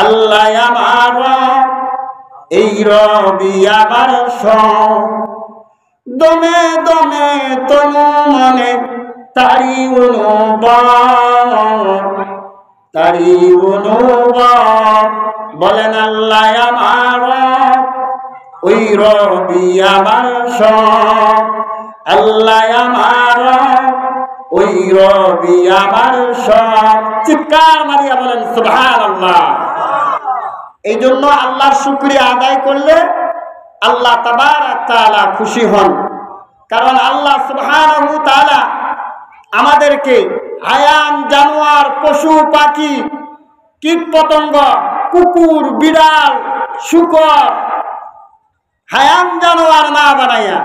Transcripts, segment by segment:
আল্লাহ আমার এই রবি আমার সব, দমে দমে তনু মনে তারি অনুভব বলেন আল্লাহ আমার ওই রবি আমার সব, আল্লাহ আমার ওই রবি আমার সব। চিৎকার মারিয়া বলেন সুবহানাল্লাহ। এই জন্য আল্লাহর শুকরিয়া আদায় করলে আল্লাহ তাবারক তাআলা খুশি হন। কারণ আল্লাহ সুবহানাহু তাআলা আমাদেরকে হায়ান জানোয়ার, পশু পাখি, কীট পতঙ্গ, কুকুর, বিড়াল, শূকর হায়ান জানোয়ার না বানাইয়া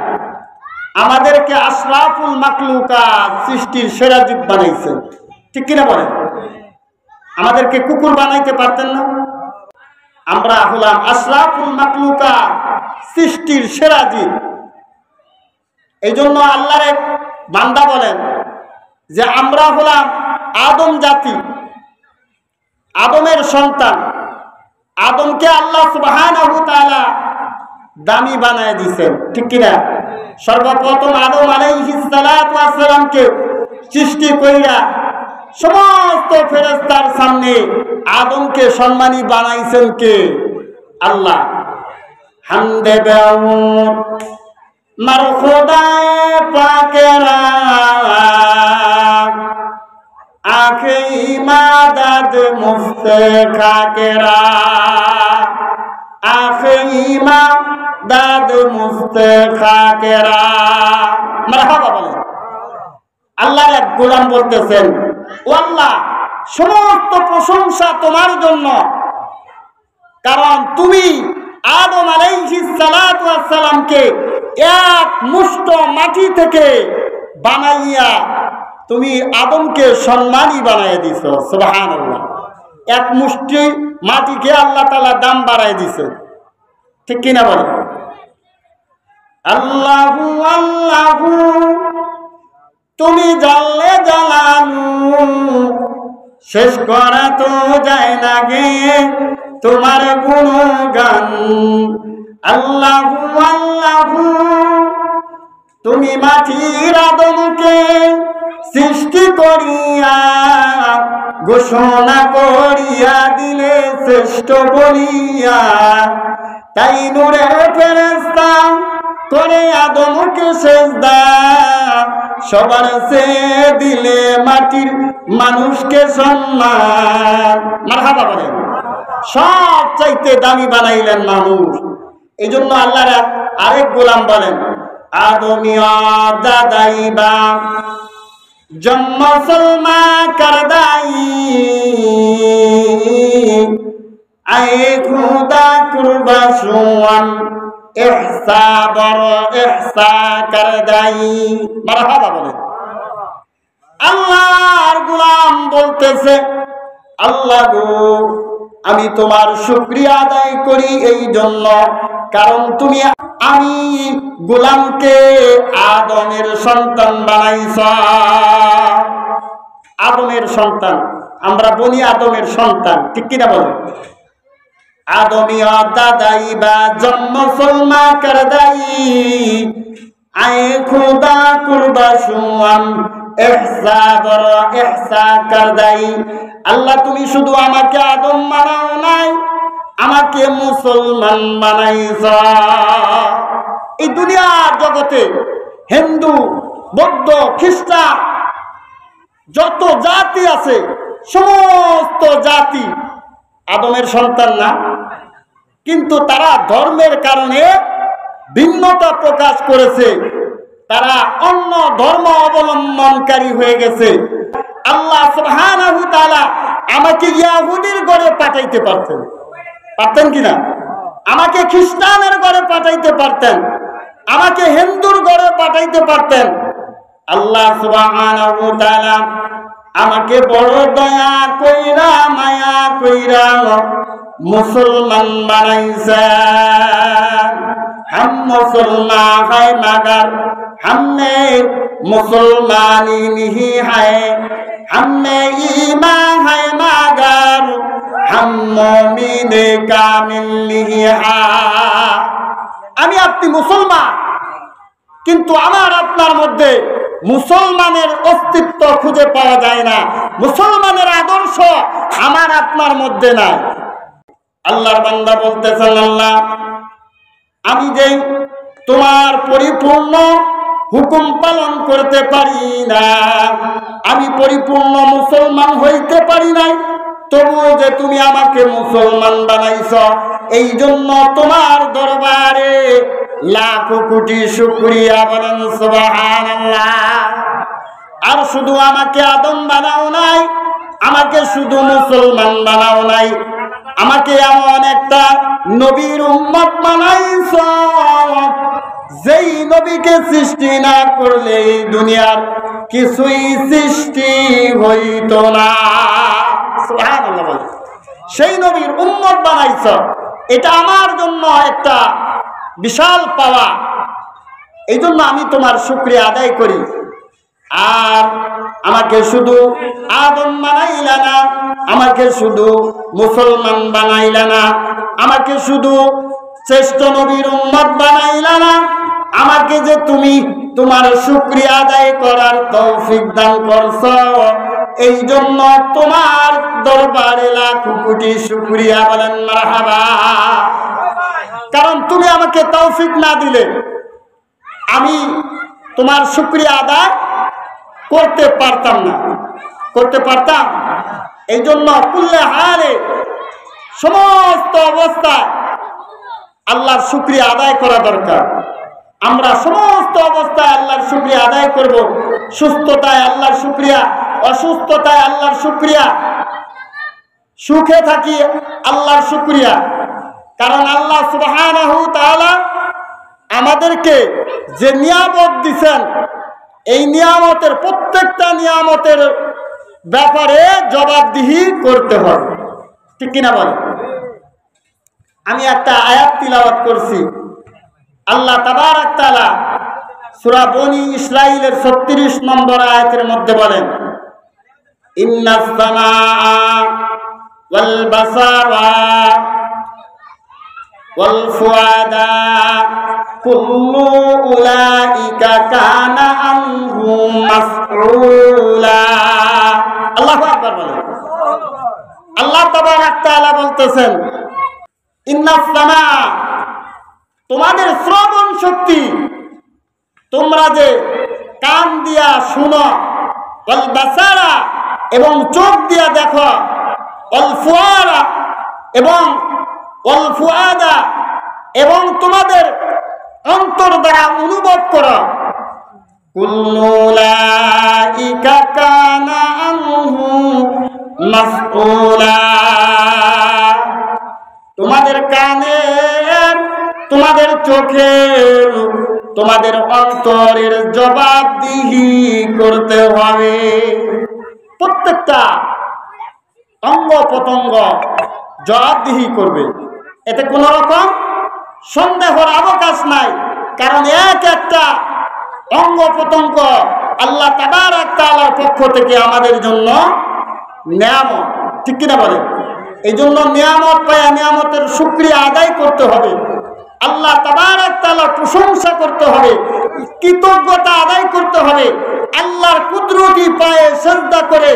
আমাদেরকে আশরাফুল মাখলুকাত, সৃষ্টির সেরা জীব বানাইছেন। ঠিক কিনা বলেন? আমাদেরকে কুকুর বানাইতে পারতেন না? আমরা হলাম আশরাফুল মাখলুকাত, সৃষ্টির সেরা জীব। এই জন্য আল্লাহর এক বান্দা বলেন যে আমরা হলাম আদম জাতি, আদমের সন্তান। আদমকে আল্লাহ সুবহানাহু তাআলা দামি বানায় দিয়েছেন। ঠিক কিনা? সর্বপ্রথম আদম আলাইহিস সালাতু ওয়াস সালামকে সৃষ্টি কইরা সমস্ত ফেরেশতার সামনে আদমকে সম্মানী বানাইছেন কে? আল্লাহ। হামদে বেউর মার খোদায়ে পাকেরা আখে ইমাদত মুফতে খাকেরা, আখে ইমাদত মুফতে খাকেরা। মারহাবা বলেন। আল্লাহর এক গোলাম বলতেছেন, ও আল্লাহ, সমস্ত প্রশংসা তোমার জন্য, কারণ তুমি আদম আলাইহিস সালাতু ওয়াস সালামকে এক মুষ্ঠ মাটি থেকে বানাইয়া তুমি আদমকে সম্মানী বানাইয়া দিছো। সুবহানাল্লাহ। এক মুষ্টি মাটিকে আল্লাহ তাআলা দাম বাড়ায় দিছে। ঠিক কিনা বলেন? আল্লাহু আল্লাহু তুমি জাল্লে জালালু, শেষ করা তো যায় না গে তোমার গুণগান। আল্লাহু আল্লাহু তুমি মাটির আদমকে সৃষ্টি করিয়া ঘোষণা করিয়া দিলে শ্রেষ্ঠ বলিয়া, তাই নূরের ফেরেশতা করে আদমকে সেজদা, সবার সে দিলে মাটির মানুষকে সম্মান। মারহাবা বলেন। সব চাইতে দামি বানাইলেন মানুষ। এই জন্য আল্লাহর আরেক গোলাম বলেন, আদমিয়া দাদাইবা জন্ম সলমা করদাই, আয়ে খুদা কুরবা সুয়ান ইহসা বর ইহসা করদাই। মারহাবা বলেন। আল্লাহর গোলাম বলতেছে, আল্লাহ গো, আমি তোমার শুকরিয়া আদায় করি এই জন্য, কারণ তুমি আমি গোলামকে আদমের সন্তান বানাইছ। আদমের সন্তান, আমরা বনি আদমের সন্তান। ঠিক কিনা বলেন? আদমিয়া দাদাই বা জন্ম সলমা করদাই, আয়ে খুদা কুরবা সুয়ান ইহসা বর ইহসা করদাই। আল্লাহ, তুমি শুধু আমাকে আদম বানাও নাই, আমাকে মুসলমান বানাইছ। এই দুনিয়ার জগতে হিন্দু, বৌদ্ধ, খ্রিস্টান যত জাতি আছে, সমস্ত জাতি আদমের সন্তান না? কিন্তু তারা ধর্মের কারণে ভিন্নতা প্রকাশ করেছে, তারা অন্য ধর্ম অবলম্বনকারী হয়ে গেছে। আল্লাহ সুবহানাহু তাআলা আমাকে ইহুদির ঘরে পাঠাইতে পারতেন, পারতেন কিনা? আমাকে খ্রিস্টানের ঘরে পাঠাইতে পারতেন, আমাকে হিন্দুর ঘরে পাঠাইতে পারতেন। আল্লাহ সুবহানাহু তাআলা আমাকে বড় দয়া কইরা মায়া কইরা মুসলমান বানাইছেন। हम मुसलमान है मगर हमने मुसलमानी नहीं है, हमने ईमान है मगर মুমিনে কামিলিহা। আমি আপনি মুসলমান, কিন্তু আমার আপনার মধ্যে মুসলমানের অস্তিত্ব খুঁজে পাওয়া যায় না, মুসলমানের আদর্শ আমার আপনার মধ্যে নাই। আল্লাহর বান্দা বলতেছেন, আল্লাহ আমি যে তোমার পরিপূর্ণ হুকুম পালন করতে পারি না, আমি পরিপূর্ণ মুসলমান হইতে পারি নাই, তবুও যে তুমি আমাকে মুসলমান বানাইছ, এই জন্য তোমার দরবারে লাখো কোটি শুকরিয়া। বলেন সুবহানাল্লাহ। আর শুধু আমাকে আদম বানাও নাই, আমাকে শুধু মুসলমান বানাও নাই, আমাকে এমন একটা নবীর উম্মত বানাইছ, যেই নবীকে সৃষ্টি না করলে এই দুনিয়ার কিছুই সৃষ্টি হইত না। সুবহানাল্লাহ। বলে সেই নবীর উম্মত বানাইছ, এটা আমার জন্য একটা বিশাল পাওয়া। এই জন্য আমি তোমার শুকরিয়া আদায় করি। আর আমাকে শুধু আদম বানাইলা না, আমাকে শুধু মুসলমান বানাইলা না, আমাকে শুধু শ্রেষ্ঠ নবীর উম্মত বানাইলা না, আমাকে যে তুমি তোমার শুকরিয়া আদায় করার তৌফিক দান করছ, এই জন্য তোমার দরবারে লাখো কোটি শুকরিয়া। বলেন মারহাবা। কারণ তুমি আমাকে তৌফিক না দিলে আমি তোমার শুকরিয়া আদায় করতে পারতাম না। করতে পারতাম? এই জন্য কুল্লে হালে সমস্ত অবস্থায় আল্লাহর শুকরিয়া আদায় করা দরকার। আমরা সমস্ত অবস্থায় আল্লাহর শুকরিয়া আদায় করব। সুস্থতায় আল্লাহর শুকরিয়া, অসুস্থতায় আল্লাহর শুকরিয়া, সুখে থাকি আল্লাহর শুকরিয়া। কারণ আল্লাহ সুবহানাহু তাআলা আমাদেরকে যে নিয়ামত দিয়েছেন, এই নিয়ামতের প্রত্যেকটা নিয়ামতের ব্যাপারে জবাবদিহি করতে হবে। ঠিক কিনা বলেন? আমি একটা আয়াত তিলাওয়াত করছি। আল্লাহ তাবারক তাআলা সূরা বনী ইসরাঈলের ৩৬ নম্বর আয়াতের মধ্যে বলেন, ইন্নাস সামাআ ওয়াল বাসারা ওয়াল ফুআদা কুল্লু উলাইকা কানা আনহু মাসউলা। আল্লাহু আকবার বলেন। আল্লাহ তাবারক তাআলা বলতেছেন, ইন্নাস সামাআ, তোমাদের শ্রবণ শক্তি, তোমরা যে কান দিয়া শুনো, ওয়াল বাসারা, এবং চোখ দিয়া দেখো, ওয়াল ফুআরা, এবং ওয়াল ফুআদা, এবং তোমাদের অন্তর দ্বারা অনুভব করো, কুল্লু উলাইকা কানা আনহু মাসউলা। তোমাদের কানের, তোমাদের চোখের, তোমাদের অন্তরের জবাবদিহি করতে হবে। প্রত্যেকটা অঙ্গ প্রত্যঙ্গ জবাবদিহি করবে, এতে কোনো রকম সন্দেহের অবকাশ নাই। কারণ এক একটা অঙ্গ প্রত্যঙ্গ আল্লাহ তাবারক তাআলার পক্ষ থেকে আমাদের জন্য নিয়ামত। ঠিক কিনা বলেন? এই জন্য নিয়ামত পায়া নিয়ামতের শুকরিয়া আদায় করতে হবে, আল্লাহ তাবারক তাআলার প্রশংসা করতে হবে, কৃতজ্ঞতা আদায় করতে হবে, আল্লাহর কুদরতি পায়ে সিজদা করে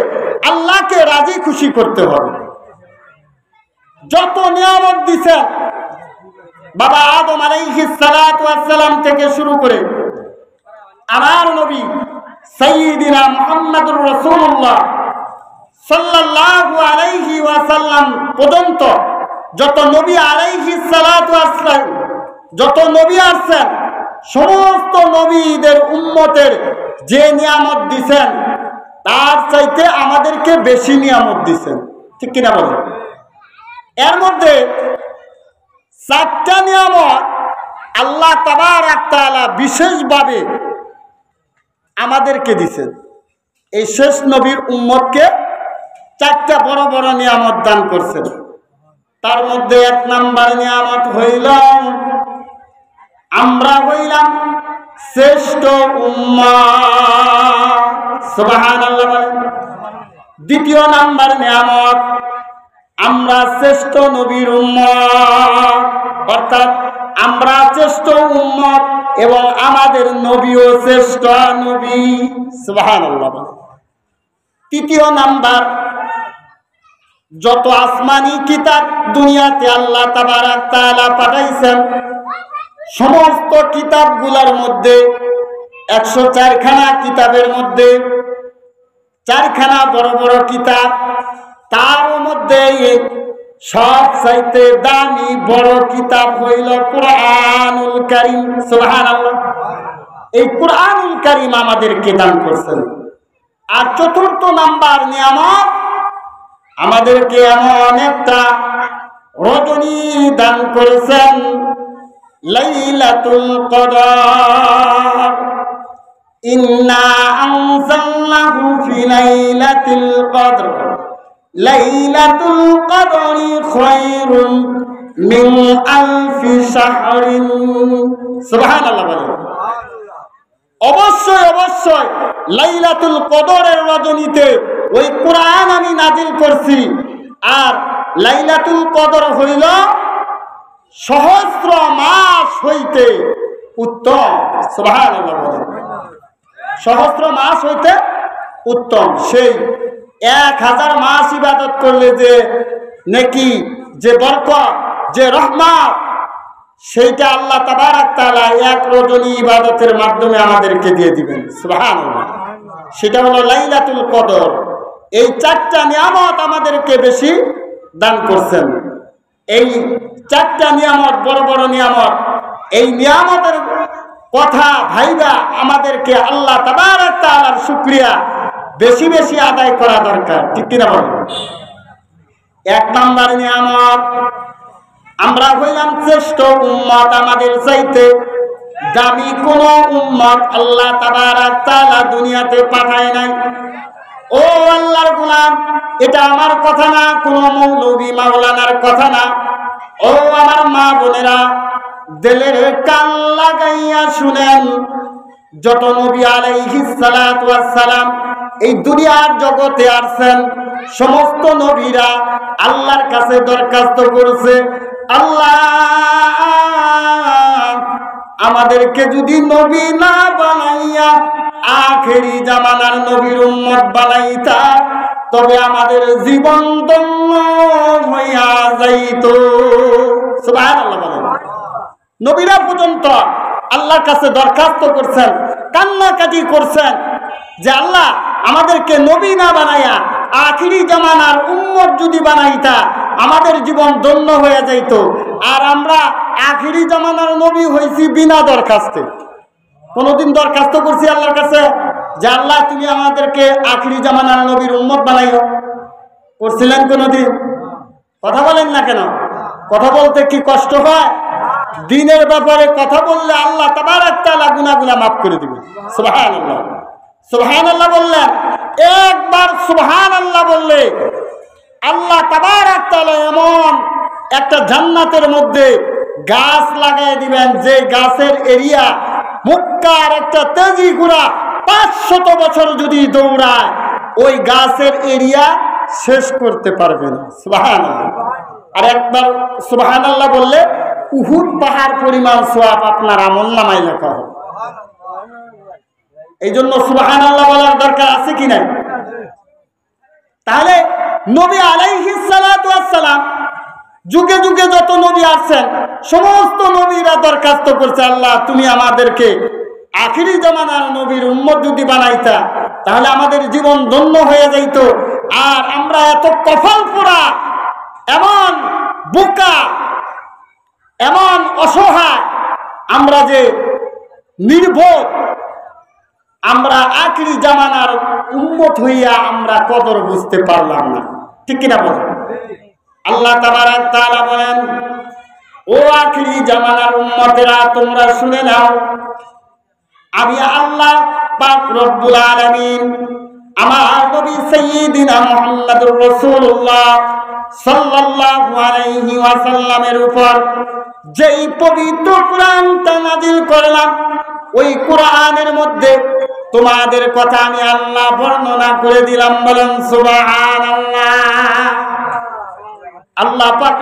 আল্লাহকে রাজি খুশি করতে হবে। যত নিয়ামত দিছেন বাবা আদম আলাইহিস সালাতু ওয়াস সালাম থেকে শুরু করে আমার নবী সাইয়্যিদিনা মুহাম্মদুর রাসূলুল্লাহ সাল্লাল্লাহু আলাইহি ওয়াসাল্লাম পর্যন্ত যত নবী আলাইহিস সালাতু ওয়াস সালাম, যত নবী আসছেন, সমস্ত নবীদের উম্মতের যে নিয়ামত দিছেন তার চাইতে আমাদেরকে বেশি নিয়ামত দিছেন। ঠিক কিনা বলেন? এর মধ্যে ৪টা নিয়ামত আল্লাহ তাবারক তাআলা বিশেষভাবে আমাদেরকে দিছেন। এই শেষ নবীর উম্মতকে ৪টা বড় বড় নিয়ামত দান করছেন। তার মধ্যে ১ নাম্বার নিয়ামত হইল আমরা হইলাম শ্রেষ্ঠ উম্মত। সুবহানাল্লাহ বলেন। দ্বিতীয় নাম্বার নিয়ামত আমরা শ্রেষ্ঠ নবীর উম্মত, অর্থাৎ আমরা শ্রেষ্ঠ উম্মত এবং আমাদের নবীও শ্রেষ্ঠ নবী। সুবহানাল্লাহ। তৃতীয় নাম্বার, যত আসমানি কিতাব দুনিয়াতে আল্লাহ তাবারাক তাআলা পাঠাইছেন, সমস্ত কিতাবগুলোর মধ্যে 104 খানা কিতাবের মধ্যে 4 খানা বড় বড় কিতাব, তার মধ্যে সবচাইতে দামি বড় কিতাব হইল কুরআনুল কারীম। সুবহানাল্লাহ। এই কুরআনুল কারীম আমাদেরকে দান করছেন। আর চতুর্থ নাম্বার নিয়ামত, আমাদেরকে এমন একটা রজনী দান করেছেন, লাইলাতুল কদর। ইন্না আনজালনাহু ফি লাইলাতিল কদর লাইলাতুল কদরি খায়রুম মিন আলফি শাহরিন। সুবহানাল্লাহ বলেন। অবশ্যই অবশ্যই লাইলাতুল কদরের রজনীতে ওই কোরআন আমি নাজিল করছি। আর লাইলাতুল কদর হইল সহস্র মাস হইতে উত্তম। সুবহানাল্লাহ বলেন। সহস্র মাস হইতে উত্তম। সেই 1000 মাস ইবাদত করলে যে নেকি, যে বরকত, যে রহমত, সেইটা আল্লাহ তাবারাক তাআলা এক রজনী ইবাদতের মাধ্যমে আমাদেরকে দিয়ে দিবেন। সুবহানাল্লাহ। সেটা হলো লাইলাতুল কদর। এই 4টা নিয়ামত আমাদেরকে বেশি দান করছেন। এই 4টা নিয়ামত, বড় বড় নিয়ামত, এই নিয়ামতের কথা ভাইবা আমাদেরকে আল্লাহ তাবারাক তাআলার শুকরিয়া বেশি বেশি আদায় করা দরকার। ঠিক কিনা বলেন? 1 নাম্বার নিয়ামত, আমরা হইলাম শ্রেষ্ঠ উম্মত। আমাদের চাইতে দামি কোন উম্মত আল্লাহ তাবারাক তাআলা দুনিয়াতে পাঠায় নাই। ও আল্লাহর গোলাম, এটা আমার কথা না, কোন মৌলবী মাওলানার কথা না। ও আমার মা বোনেরা, দিলের কান লাগাইয়া শুনেন, যত নবী আলাইহিস সালাতু ওয়াস সালাম এই দুনিয়ার জগতে আসছেন, সমস্ত নবীরা আল্লাহর কাছে দরখাস্ত করেছে, আল্লাহ আমাদেরকে যদি নবী না বানাইয়া আখেরি জামানার নবীর উম্মত বানাইতা, তবে আমাদের জীবন ধন্য হইয়া যাইত। সুবহানাল্লাহ বলেন। নবীরা পর্যন্ত আল্লাহর কাছে দরখাস্ত করছেন, কান্নাকাটি করছেন যে আল্লাহ আমাদেরকে নবী না বানাইয়া আখিরি জামানার উম্মত যদি বানাইতা, আমাদের জীবন ধন্য হয়ে যাইত। আর আমরা আখিরি জামানার নবী হইছি বিনা দরখাস্তে। কোনদিন দরখাস্ত করছি আল্লাহর কাছে যে আল্লাহ তুমি আমাদেরকে আখিরি জামানার নবীর উম্মত বানাইও? করছিলেন কোনদিন? কথা বলেন না কেন? কথা বলতে কি কষ্ট হয়? দিনের ব্যাপারে কথা বললে আল্লাহ তাবারাক তাআলা গুনাহগুলো মাফ করে দিবেন। সুবহানাল্লাহ। সুবহানাল্লাহ বললেন, একবার সুবহানাল্লাহ বললে আল্লাহ তাবারাক তাআলা এমন একটা জান্নাতের মধ্যে গাছ লাগাই দিবেন, যে গাছের এরিয়া মক্কার একটা তেজি ঘোড়া 500 বছর যদি দৌড়ায়, ওই গাছের এরিয়া শেষ করতে পারবে না। সুবহানাল্লাহ। আর একবার সুবহানাল্লাহ বললে উহুদ পাহাড় পরিমাণ সওয়াব আপনার আমলনামায় লেখা হবে। এই জন্য সুবহানাল্লাহ বলার দরকার আছে কি নাই? তাহলে নবী আলাইহিস সালাতু ওয়াস সালাম যুগে যুগে যত নবী আসছেন, সমস্ত নবীরা দরখাস্ত করছে, আল্লাহ তুমি আমাদেরকে আখিরি জামানার নবীর উম্মত যদি বানাইতা, তাহলে আমাদের জীবন ধন্য হয়ে যাইত। আর আমরা এত কপাল পোড়া, এমন বোকা, এমন অসহায়, আমরা যে নির্বোধ, আমরা আখিরি জামানার উম্মত হইয়া আমরা কদর বুঝতে পারলাম না। ঠিক কিনা বলেন? আল্লাহ তাবারাক তাআলা বলেন, ও আখিরি জামানার উম্মতেরা তোমরা শুনে নাও, আমি আল্লাহ পাক রব্বুল আলামিন আমার নবী সাইয়্যিদিনা মুহাম্মদুর রাসূলুল্লাহ সাল্লাল্লাহু আলাইহি ওয়াসাল্লামের উপর যেই পবিত্র কোরআনটা নাযিল করলাম, ওই কোরআনের মধ্যে তোমাদের কথা আমি আল্লাহ বর্ণনা করে দিলাম। বলেন সুবহানাল্লাহ। আল্লাহ পাক